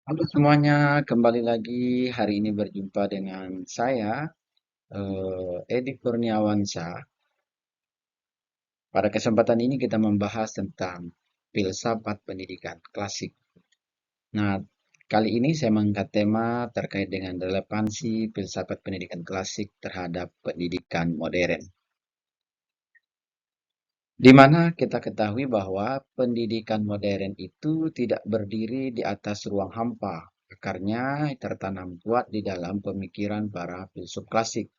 Halo semuanya, kembali lagi hari ini berjumpa dengan saya, Edi Kurniawansyah. Pada kesempatan ini kita membahas tentang filsafat pendidikan klasik. Nah, kali ini saya mengangkat tema terkait dengan relevansi filsafat pendidikan klasik terhadap pendidikan modern. Di mana kita ketahui bahwa pendidikan modern itu tidak berdiri di atas ruang hampa. Akarnya tertanam kuat di dalam pemikiran para filsuf klasik.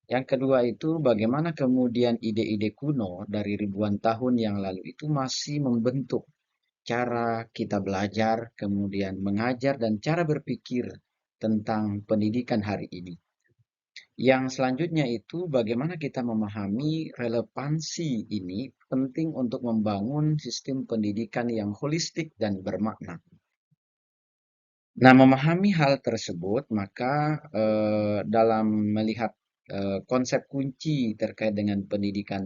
Yang kedua itu bagaimana kemudian ide-ide kuno dari ribuan tahun yang lalu itu masih membentuk cara kita belajar, kemudian mengajar dan cara berpikir tentang pendidikan hari ini. Yang selanjutnya itu bagaimana kita memahami relevansi ini penting untuk membangun sistem pendidikan yang holistik dan bermakna. Nah, memahami hal tersebut, maka dalam melihat konsep kunci terkait dengan pendidikan,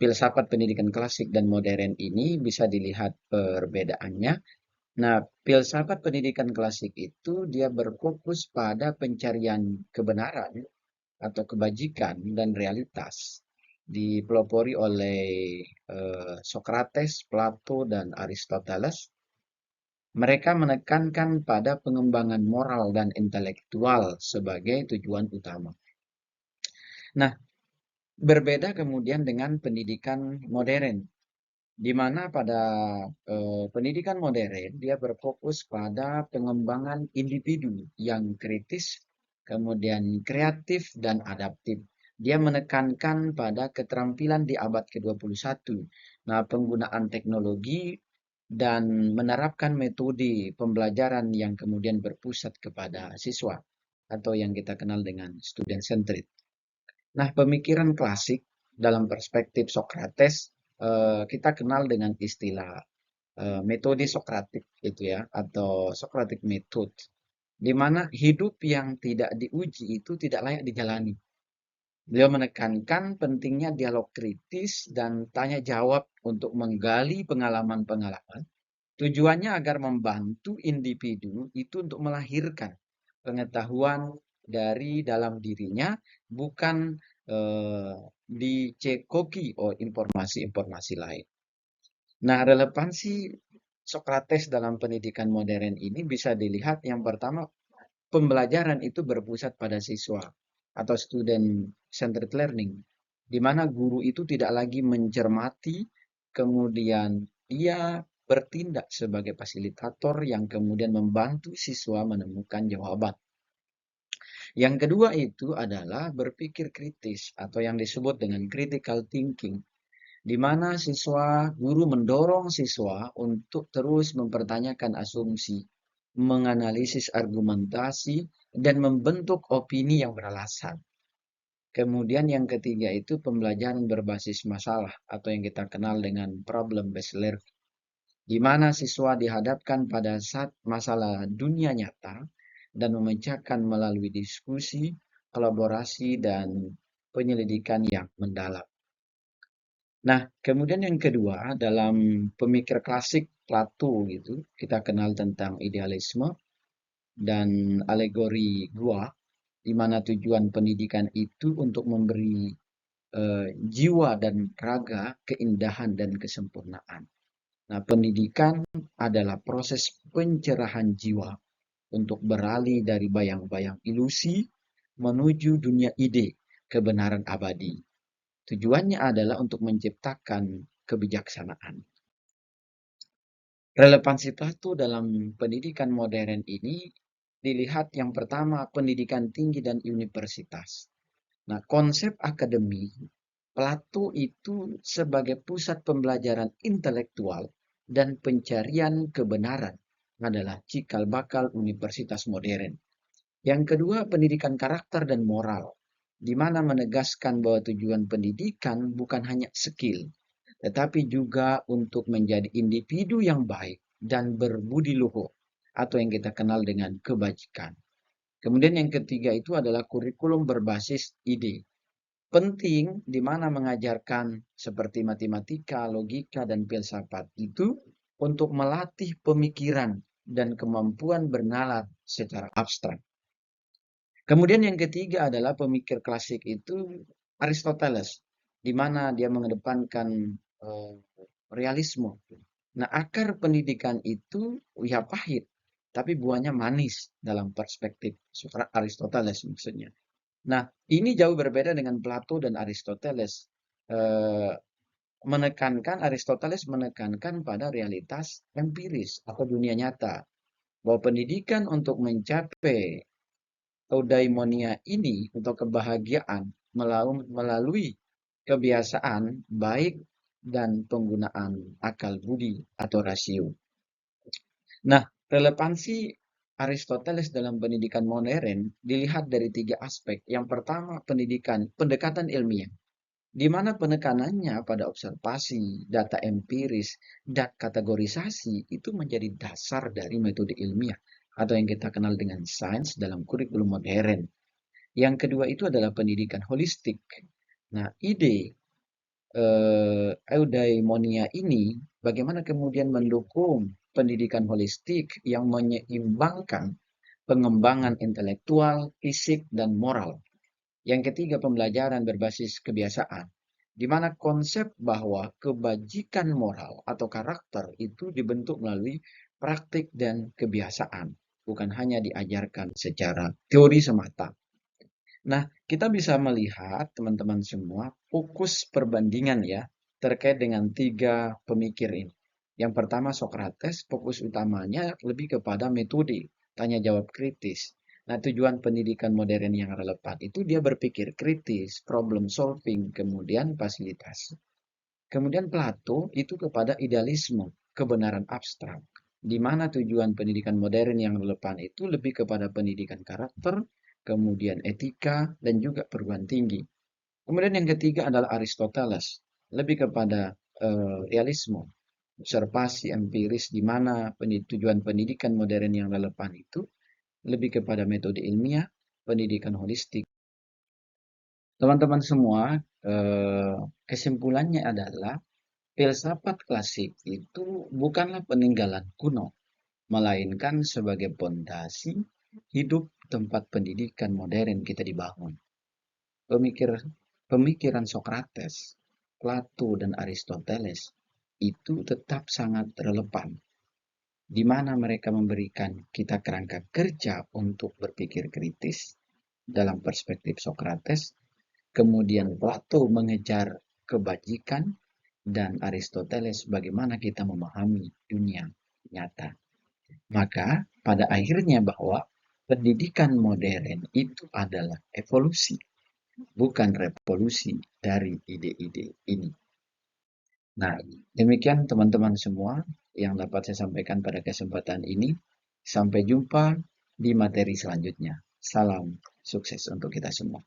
filsafat pendidikan klasik dan modern ini bisa dilihat perbedaannya. Nah, filsafat pendidikan klasik itu dia berfokus pada pencarian kebenaran atau kebajikan dan realitas. Dipelopori oleh Socrates, Plato, dan Aristoteles. Mereka menekankan pada pengembangan moral dan intelektual sebagai tujuan utama. Nah, berbeda kemudian dengan pendidikan modern, di mana pada pendidikan modern dia berfokus pada pengembangan individu yang kritis, kemudian kreatif dan adaptif. Dia menekankan pada keterampilan di abad ke-21. Nah, penggunaan teknologi dan menerapkan metode pembelajaran yang kemudian berpusat kepada siswa atau yang kita kenal dengan student centered. Nah, pemikiran klasik dalam perspektif Socrates kita kenal dengan istilah metode Sokratik itu ya atau Socratic method, di mana hidup yang tidak diuji itu tidak layak dijalani. Beliau menekankan pentingnya dialog kritis dan tanya jawab untuk menggali pengalaman-pengalaman. Tujuannya agar membantu individu itu untuk melahirkan pengetahuan dari dalam dirinya, bukan dicekoki oleh informasi-informasi lain. Nah, relevansi Sokrates dalam pendidikan modern ini bisa dilihat yang pertama, pembelajaran itu berpusat pada siswa atau student centered learning, di mana guru itu tidak lagi mencermati, kemudian dia bertindak sebagai fasilitator yang kemudian membantu siswa menemukan jawaban. Yang kedua itu adalah berpikir kritis atau yang disebut dengan critical thinking, di mana guru mendorong siswa untuk terus mempertanyakan asumsi, menganalisis argumentasi, dan membentuk opini yang beralasan. Kemudian yang ketiga itu pembelajaran berbasis masalah atau yang kita kenal dengan problem based learning, di mana siswa dihadapkan pada saat masalah dunia nyata dan memecahkan melalui diskusi, kolaborasi, dan penyelidikan yang mendalam. Nah, kemudian yang kedua, dalam pemikir klasik Plato gitu, kita kenal tentang idealisme dan alegori gua, di mana tujuan pendidikan itu untuk memberi jiwa dan raga keindahan dan kesempurnaan. Nah, pendidikan adalah proses pencerahan jiwa untuk beralih dari bayang-bayang ilusi menuju dunia ide, kebenaran abadi. Tujuannya adalah untuk menciptakan kebijaksanaan. Relevansi Plato dalam pendidikan modern ini dilihat yang pertama pendidikan tinggi dan universitas. Nah, konsep akademi Plato itu sebagai pusat pembelajaran intelektual dan pencarian kebenaran adalah cikal bakal universitas modern. Yang kedua, pendidikan karakter dan moral, di mana menegaskan bahwa tujuan pendidikan bukan hanya skill, tetapi juga untuk menjadi individu yang baik dan berbudi luhur, atau yang kita kenal dengan kebajikan. Kemudian yang ketiga itu adalah kurikulum berbasis ide. Penting di mana mengajarkan seperti matematika, logika, dan filsafat itu untuk melatih pemikiran dan kemampuan bernalar secara abstrak. Kemudian yang ketiga adalah pemikir klasik itu Aristoteles, di mana dia mengedepankan eh, realisme. Nah, akar pendidikan itu ya pahit, tapi buahnya manis dalam perspektif Aristoteles maksudnya. Nah, ini jauh berbeda dengan Plato dan Aristoteles. Eh, Aristoteles menekankan pada realitas empiris atau dunia nyata, bahwa pendidikan untuk mencapai eudaimonia ini atau kebahagiaan melalui kebiasaan baik dan penggunaan akal budi atau rasio. Nah, relevansi Aristoteles dalam pendidikan modern dilihat dari 3 aspek. Yang pertama, pendekatan ilmiah, di mana penekanannya pada observasi, data empiris, dan kategorisasi itu menjadi dasar dari metode ilmiah atau yang kita kenal dengan sains dalam kurikulum modern. Yang kedua itu adalah pendidikan holistik. Nah, ide eudaimonia ini bagaimana kemudian mendukung pendidikan holistik yang menyeimbangkan pengembangan intelektual, fisik, dan moral. Yang ketiga, pembelajaran berbasis kebiasaan, di mana konsep bahwa kebajikan moral atau karakter itu dibentuk melalui praktik dan kebiasaan, bukan hanya diajarkan secara teori semata. Nah, kita bisa melihat teman-teman semua fokus perbandingan ya terkait dengan 3 pemikir ini. Yang pertama Sokrates, fokus utamanya lebih kepada metode, tanya jawab kritis. Nah, tujuan pendidikan modern yang relevan itu dia berpikir kritis, problem solving, kemudian fasilitasi. Kemudian Plato itu kepada idealisme, kebenaran abstrak, di mana tujuan pendidikan modern yang relevan itu lebih kepada pendidikan karakter, kemudian etika, dan juga perguruan tinggi. Kemudian yang ketiga adalah Aristoteles, lebih kepada realisme, observasi empiris, di mana tujuan pendidikan modern yang relevan itu lebih kepada metode ilmiah, pendidikan holistik. Teman-teman semua, kesimpulannya adalah filsafat klasik itu bukanlah peninggalan kuno, melainkan sebagai pondasi hidup tempat pendidikan modern kita dibangun. Pemikir, Pemikiran Sokrates, Plato, dan Aristoteles itu tetap sangat relevan, di mana mereka memberikan kita kerangka kerja untuk berpikir kritis dalam perspektif Sokrates, kemudian Plato mengejar kebajikan, dan Aristoteles bagaimana kita memahami dunia nyata. Maka pada akhirnya bahwa pendidikan modern itu adalah evolusi, bukan revolusi dari ide-ide ini. Nah, demikian teman-teman semua yang dapat saya sampaikan pada kesempatan ini. Sampai jumpa di materi selanjutnya. Salam sukses untuk kita semua.